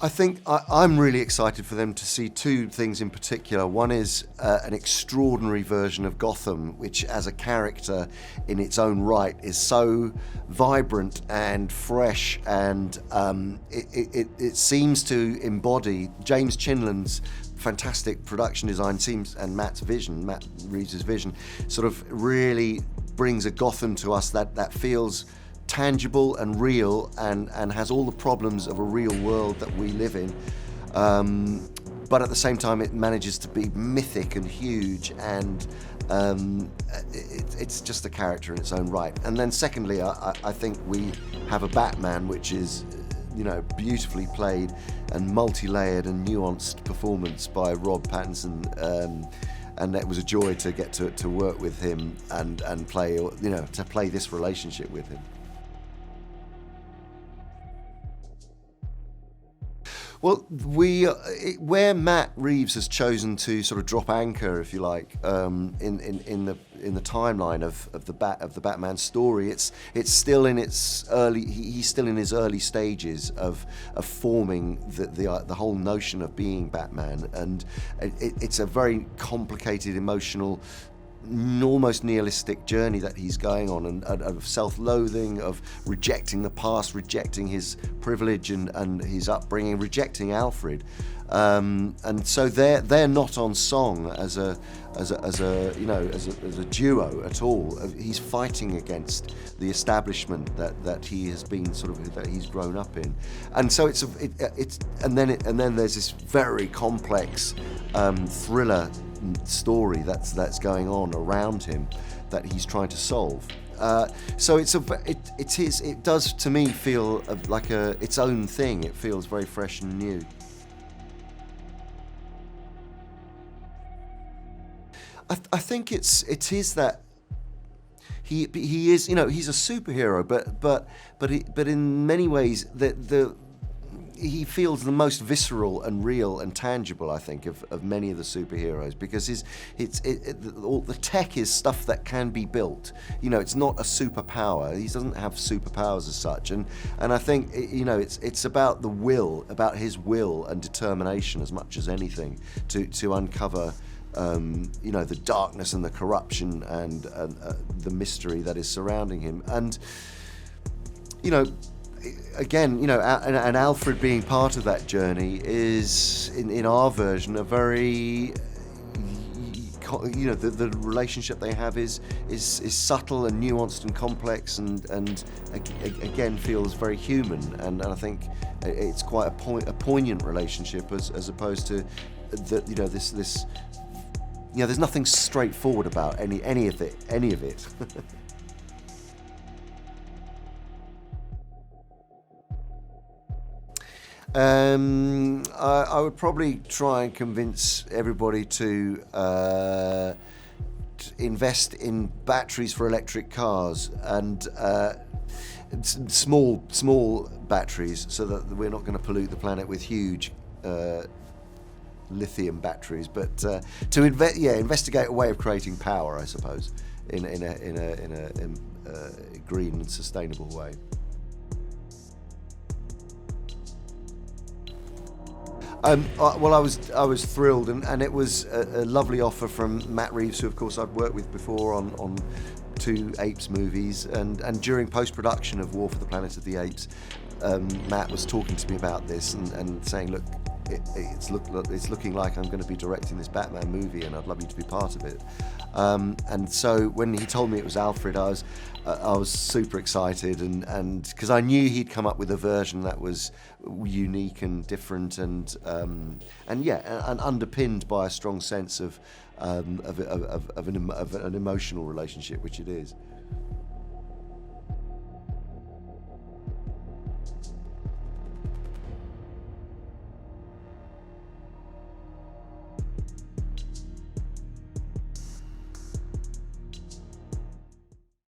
I think I'm really excited for them to see two things in particular. One is an extraordinary version of Gotham, which as a character in its own right is so vibrant and fresh, and it seems to embody James Chinland's fantastic production design and Matt Reeves' vision, sort of really brings a Gotham to us that feels tangible and real and has all the problems of a real world that we live in, but at the same time it manages to be mythic and huge, and it's just a character in its own right. And then secondly, I think we have a Batman which is, you know, beautifully played and multi-layered and nuanced performance by Rob Pattinson, and it was a joy to get to work with him and play, you know, to play this relationship with him. Well, where Matt Reeves has chosen to sort of drop anchor, if you like, in the timeline of the Batman story, it's still in its early. He's still in his early stages of forming the whole notion of being Batman, and it's a very complicated, emotional, almost nihilistic journey that he's going on, and of self-loathing, of rejecting the past, rejecting his privilege and his upbringing, rejecting Alfred, and so they're not on song as a duo at all. He's fighting against the establishment that he has been that he's grown up in, and so and then there's this very complex thriller story that's going on around him that he's trying to solve. So it does to me feel like its own thing. It feels very fresh and new. I think it is that he is, you know, he's a superhero, but in many ways he feels the most visceral and real and tangible, I think, of many of the superheroes, because the tech is stuff that can be built. You know, it's not a superpower. He doesn't have superpowers as such, and I think, you know, it's about the will, about his will and determination as much as anything to uncover, you know, the darkness and the corruption and the mystery that is surrounding him, and, you know. Again, you know, and Alfred being part of that journey is, in our version, a very, you know, the relationship they have is subtle and nuanced and complex, and again feels very human, and I think it's quite a poignant relationship as opposed to you know, this you know, there's nothing straightforward about any of it. I would probably try and convince everybody to invest in batteries for electric cars, and small batteries, so that we're not going to pollute the planet with huge lithium batteries, but to investigate a way of creating power, I suppose, in a green and sustainable way. Well, I was thrilled, and it was a lovely offer from Matt Reeves, who of course I'd worked with before on two Apes movies, and during post-production of War for the Planet of the Apes, Matt was talking to me about this and saying, look, it's looking like I'm going to be directing this Batman movie, and I'd love you to be part of it. And so when he told me it was Alfred, I was super excited, and because I knew he'd come up with a version that was unique and different, and underpinned by a strong sense of an emotional relationship, which it is.